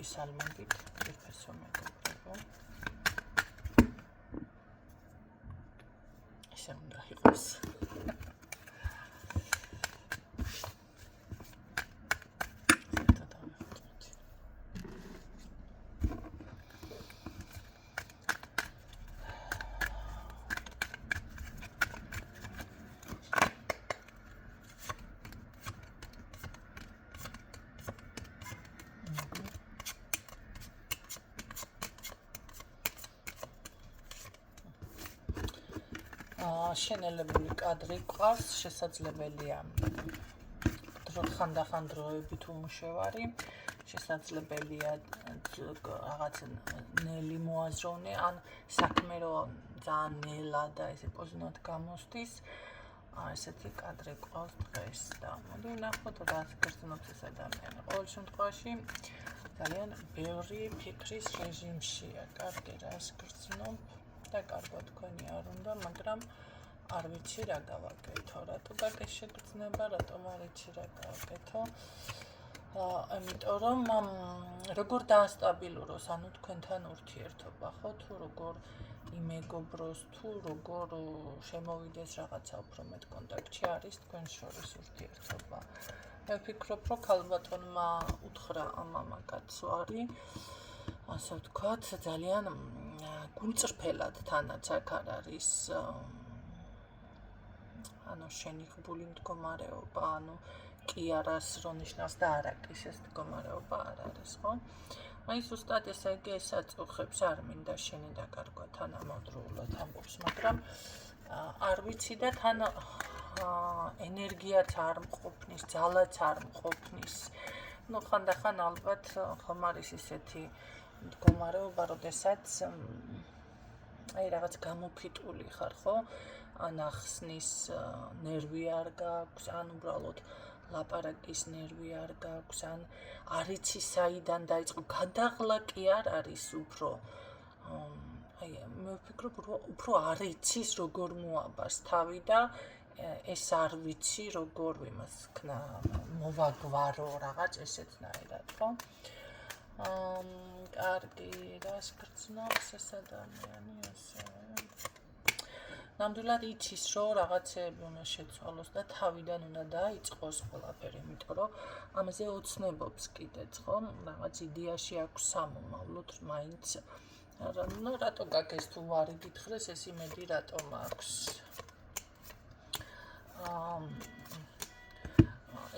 ჭიჭის ალმონდით ფირფესო მეგობრებო. ისე უნდა იყოს. შენელებული კადრი ყავს, შესაძლებელია ხანდახან დროებით უმუშევარი, შესაძლებელია რაღაც ნელი მოაზროვნე, ან საქმე რომ ძალიან ნელა და ესე პოზნად გამოსდის, ესეთი კადრი ყავს დღეს და მოდი ვნახოთ რაც გრძნობს ეს ადამიანი. ყოველ შემთხვევაში ძალიან ბევრი ფიქრის რეჟიმშია, კარგი რას გრძნობ და კარგად თქვენი არ უნდა, მაგრამ არ ვიცი რა გავაკეთო, რატო გაგეშეგრძნება, რატომ არ ვიცი რა გავაკეთო. იმიტომ რომ როგორ დაასტაბილუროს, ანუ თქვენთან ურთიერთობა, ხო, თუ როგორ იმეგობროს, თუ როგორ შემოვიდეს რაღაცა უფრო მეტ კონტაქტში არის თქვენ შორის ურთიერთობა. მე ვფიქრობ, რომ ქალბატონმა უთხრა ამ მამაკაცვარი, ასე ვთქვათ, ძალიან გულწრფელად თანაც აქ არ არის ანუ შენიღბული მდგომარეობა, ანუ კი არას რო ნიშნავს და არა კი ეს მდგომარეობა არ არის, ხო? აი ზუსტად ესე იგი ესაწუხებს, არ მინდა შენი დაკარგვა თანამედროვულად ამბობს, მაგრამ არ ვიცი და თან ენერგიაც არ მყოფნის, ძალაც არ მყოფნის. ну ხანდახან ალბათ ხომ არის ისეთი მდგომარეობა, როდესაც აი რაღაც გამოფიტული ხარ, ხო? ან ახსნის ნერვი არ გაქვს, ან უბრალოდ ლაპარაკის ნერვი არ გაქვს, ან არ იცი საიდან დაიწყო, გადაღლა კი არ არის უფრო. აი მე ვფიქრობ, რომ უფრო არ იცის როგორ მოაბას თავი და ეს არ ვიცი როგორ იმას ქნა მოვაგვარო რაღაც ესეთნაირად, ხო? კარგი, რას გრძნობს ეს ადამიანი ასე? ნამდვილად იცის, რომ რაღაცეები უნდა შეცვალოს და თავიდან უნდა დაიწყოს ყველაფერი, იმიტომ რომ ამაზე ოცნებობს კიდეც, ხო? რაღაც იდეაში აქვს სამომავლოდ მაინც. ну რატო გაგეს თუ ვარი გითხრეს, ეს იმედი რატომ აქვს?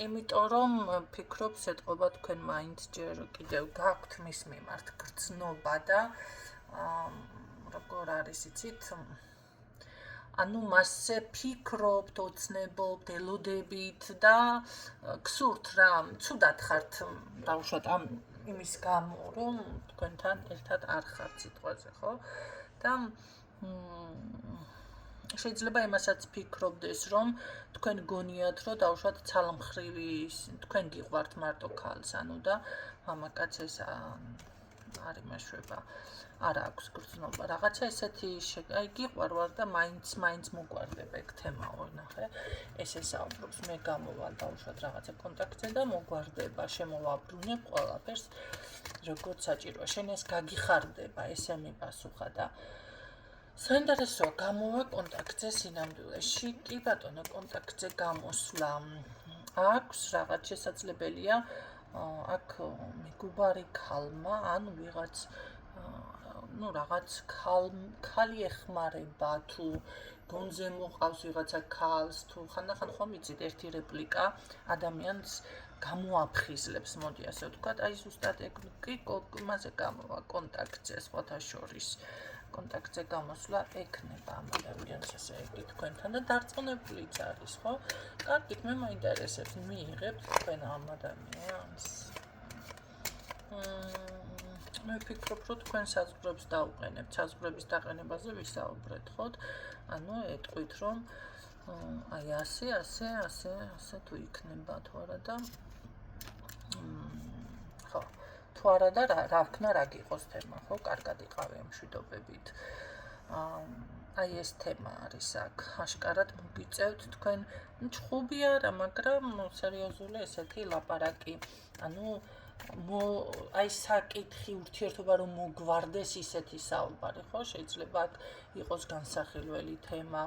იმიტომ რომ ფიქრობ, ეთყობა თქვენ მაინც ჯერ კიდევ გაქვთ მის მიმართ გრძნობა და როგორ არის იცით? ანუ მასზე ფიქრობთ, ოცნებობთ, ელოდებით და გსურთ რა, ცუდად ხართ დავუშვათ ამ იმის გამო, რომ თქვენთან ერთად არ ხართ სიტყვაზე, ხო? და შეიძლება იმასაც ფიქრობდეს, რომ თქვენ გონიათ, რომ დავუშვათ ცალმხრივი თქვენ გიყვართ მარტო ქალს, ანუ და მამაკაც ეს არ იმაშვება, არ აქვს გრძნობა. რაღაცა ესეთი აი გიყვარვარ და მაინც მოგვარდება ეგ თემაო, ნახე. ეს ესაუბრობს, მე გამოვალ დავუშვათ რაღაცა კონტაქტზე და მოგვარდება, შემოვაბრუნებ ყველაფერს, როგორც საჭიროა. შენ ეს გაგიხარდება, ესე მიპასუხა და საინტერესოა, გამოვა კონტაქტზე სინამდვილეში, კი ბატონო, კონტაქტზე გამოსვლა აქვს, რაღაც შესაძლებელია აქ მეგობარი ქალმა, ან ვიღაც ну რაღაც ქალი ეხმარება თუ გონზე მოყავს ვიღაცა ქალს თუ ხანდახან ხომ იცით ერთი რეპლიკა ადამიანს გამოაფხიზლებს, მოდი ასე ვთქვათ, აი ზუსტად ეგ კი მასე გამოვა კონტაქტზე სხვათა შორის. კონტაქტზე გამოსვლა ექნება ამ ადამიანს ესე იგი თქვენთან და დარწმუნებულიც არის, ხო? კარგით, მე მაინტერესებს, მიიღებთ თქვენ ამ ადამიანს. მე ვფიქრობ, რომ თქვენ საზღვრებს დაუყენებთ, საზღვრების დაყენებაზე ვისაუბრეთ, ხო? ანუ ეტყვით, რომ აი ასე თუ იქნება თუ არა და ხო თუ არა და რა ვქნა რა გიყოს თემა, ხო? კარგად იყავი მშვიდობებით. აი ეს თემა არის აქ. აშკარად მოგიწევთ თქვენ, ჭხუბი არა, მაგრამ სერიოზული ესეთი ლაპარაკი. ანუ აი საკითხი ურთიერთობა რომ მოგვარდეს ისეთი საუბარი, ხო? შეიძლება იყოს განსახილველი თემა,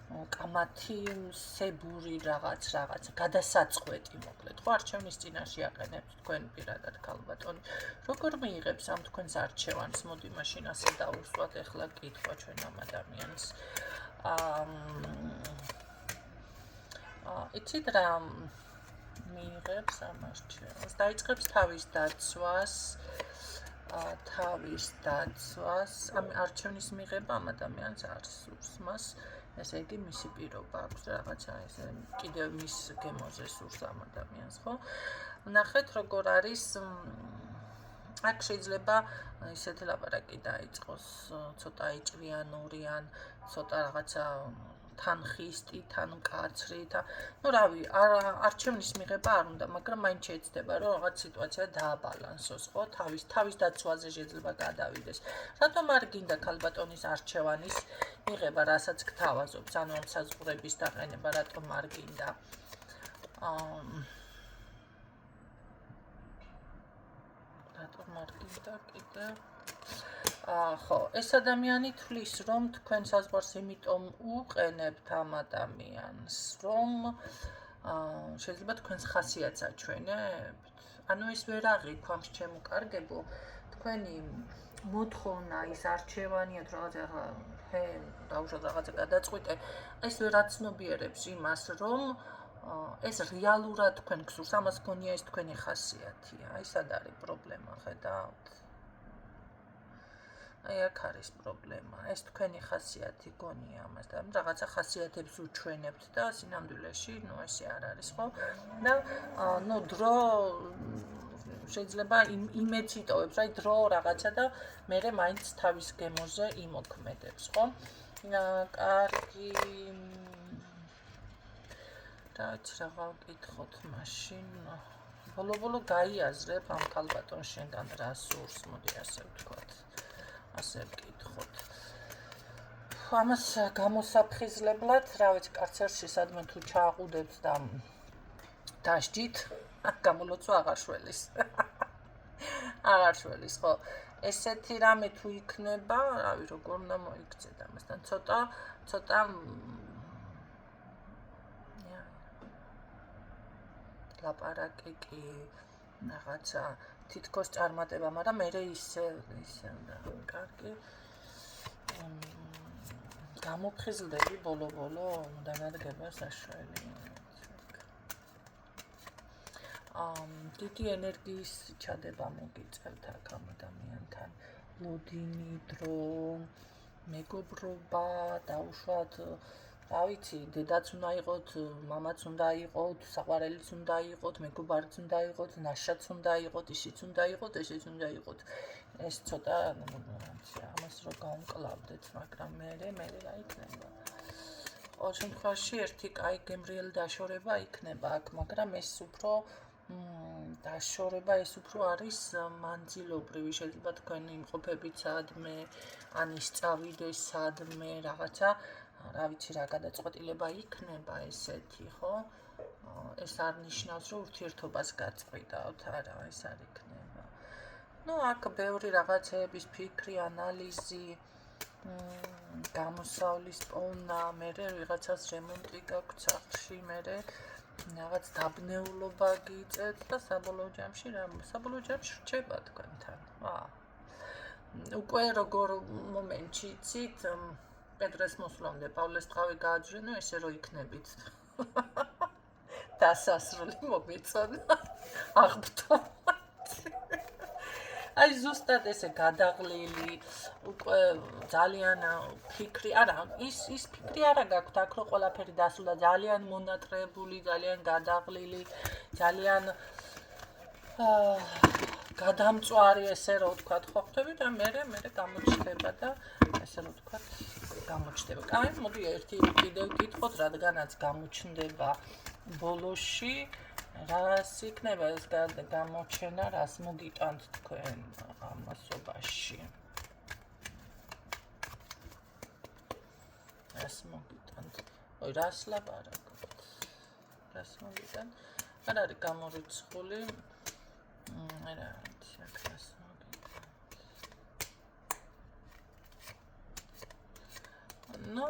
კამათისებური რაღაცა, გადასაწყვეტი მოკლედ, ხო? არჩევნის წინაშე აყენებთ თქვენ პირადად ქალბატონი. როგორ მიიღებს ამ თქვენს არჩევანს? მოდი მაშინ ასე დავუსვათ ახლა კითხვა ჩვენ ამ ადამიანს. იცით რა მიიღებს ამ არჩევანს? დაიწყებს თავის დაცვას, ამ არჩევნის მიღება ამ ადამიანს არ სურს, მას ესე იგი მისი პირობა აქვს რაღაცა ესე კიდევ მის გემოზე სურს ამ ადამიანს, ხო? ნახეთ როგორ არის აქ შეიძლება ისეთი ლაპარაკი დაიწყოს, ცოტა იჭრიანური ან ცოტა რაღაცა თან ხისტი, თან მკაცრი და ну რავი, არჩევნის მიღება არ უნდა, მაგრამ მაინც შეეცდება რომ რაღაც სიტუაცია დააბალანსოს, ხო? თავის დაცვაზე შეიძლება გადავიდეს. რატომ არ გინდა ქალბატონის არჩევანის მიღება, რასაც გთავაზობთ, ანუ ამ საზღვრების დაყენება, რატომ არ გინდა? რატომ არ გინდა კიდევ? ხო, ეს ადამიანი თვლის, რომ თქვენ საზღვარს იმიტომ უყენებთ ამ ადამიანს, რომ შეიძლება თქვენს ხასიათს აჩვენებთ. ანუ ის ვერ აღიქვამს ჩემო კარგებო, თქვენი მოთხოვნა ის არჩევანია თუ რაღაცა დაუშვათ რაღაცა გადაწყვიტე, ეს ვერ აცნობიერებს იმას, რომ ეს რეალურად თქვენ გსურს, ამას გონია ეს თქვენი ხასიათია. აი სად არის პრობლემა, ხედავთ? აი აქ არის პრობლემა. ეს თქვენი ხასიათი გონია ამას და რაღაცა ხასიათებს უჩვენებთ და სინამდვილეში, ესე არ არის, ხო? და დრო შეიძლება იმედს იტოვებს, აი დრო რაღაცა და მერე მაინც თავის გემოზე იმოქმედებს, ხო? კარგი. რაც რა ვკითხოთ მაშინ? ბოლო გაიაზრებ ამ ქალბატონს შენგან რა სურს, მოდი ასე ვთქვათ. ასე ვკითხოთ. ამას გამოსაფხიზლებლად, რა ვიცი, კარცერში სადმე თუ ჩააყუდებთ და დასჯით, გამოლოცვა აღარ შველის. აღარ შველის, ხო. ესეთი რამე თუ იქნება, რავი, როგორ უნდა მოიქცეთ ამასთან. ცოტა ლაპარაკი კი რაღაცა თითქოს წარმატება, მაგრამ მერე ისე უნდა კარგი. გამოფხიზლდები ბოლო და გადგება საშველი. დიდი ენერგიის ჩადება მოგიწევთ აქ ამ ადამიანთან. ლოდინი, დრო, მეგობრობა, დაუშვათ რა ვიცი, დედაც უნდა იყოთ, მამაც უნდა იყოთ, საყვარელიც უნდა იყოთ, მეგობარიც უნდა იყოთ, ნაშაც უნდა იყოთ, ისიც უნდა იყოთ, ესეც უნდა იყოთ. ეს ცოტა ამას რო გავმკლავდეთ, მაგრამ მე რა იქნება? ყოველ შემთხვევაში ერთი კაი გემრიელი დაშორება იქნება აქ, მაგრამ ეს უფრო დაშორება ეს უფრო არის მანძილობრივი, შეიძლება თქვენ იმყოფებით სადმე, ან ისწავიდეს სადმე, რაღაცა რა ვიცი რა გადაწყვეტილება იქნება ესეთი, ხო? ეს არ ნიშნავს, რომ ურთიერთობას გაწყვიტავთ, არა, ეს არ იქნება. აქ ბევრი რაღაცეების ფიქრი, ანალიზი, გამოსავლის პოვნა, მერე ვიღაცას რემონტი გაქვთ სახლში, მერე რაღაც დაბნეულობა გიწევთ და საბოლოო ჯამში რჩება თქვენთან. უკვე როგორ მომენტში იცით, პედრეს მოსვლამდე პავლეს ტყავი გააძვრინო, ესე რო იქნებით. დასასრული მომეწონა. აღბთო. აი ზუსტად ესე გადაღლილი, უკვე ძალიან ფიქრი, არა, ის ფიქრი არა გაქვთ აქ რომ ყველაფერი დასრულდა, ძალიან მონატრებული, ძალიან გადაღლილი, ძალიან გადამწვარი ესე რო ვთქვათ, ხო ხვდები და მერე გამოჩნდება და ესე რო ვთქვათ, გამოჩნდება. კაი, მოდი ერთი კიდევ ვკითხოთ, რადგანაც გამოჩნდება ბოლოში, რას იქნება ეს გამოჩენა, რას მოგიტანთ თქვენ ამასობაში? რას მოგიტანთ? ой, რას ლაპარაკობთ? რას მოგიტანთ? არ არის გამორიცხული. რა თქოს ნუ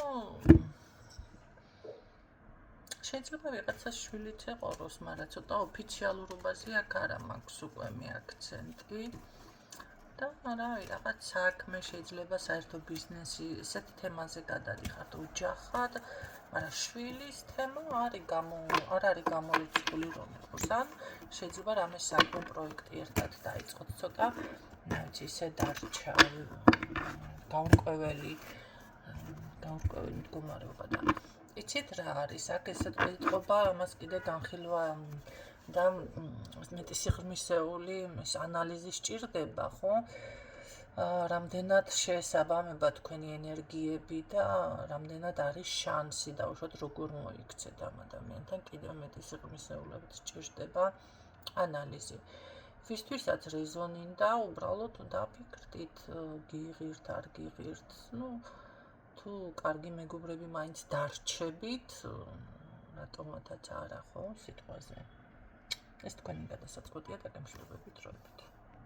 შეიძლება ვიღაცა შვილიც ეყოროს, მაგრამ ცოტა ოფიციალურობაზე აქ არა მაქვს უკვე მე აქცენტი. და რავი, რაღაც საქმე შეიძლება საერთო ბიზნესი, ესეთი თემაზე გადადიხართ ოჯახად, მაგრამ შვილის თემა არ არის გამორიცხული რომ იყოს. ან შეიძლება რამე საქმე პროექტი ერთად დაიწყოთ, ცოტა, ვიცი, ისე დარჩა გაურკვეველი მდგომარეობა და იცით რა არის, აქ ესეთ ეთყობა, ამას კიდე განხილვა და მეტი სიღრმისეული ანალიზი სჭირდება, ხო? რამდენად შეესაბამება თქვენი ენერგიები და რამდენად არის შანსი დაუშვათ როგორ მოიქცეთ ამ ადამიანთან, კიდევ მეტი სიღრმისეულობით სჭირდება ანალიზი. ვისთვისაც რეზონინდა, უბრალოდ დაფიქრდით, გიღირთ, არ გიღირთ, თუ კარგი მეგობრები მაინც დარჩებით, რატომათაც არა, ხო, სიტყვაზე. ეს თქვენი გადასაწყვეტია და გემშვიდობებით დროებით.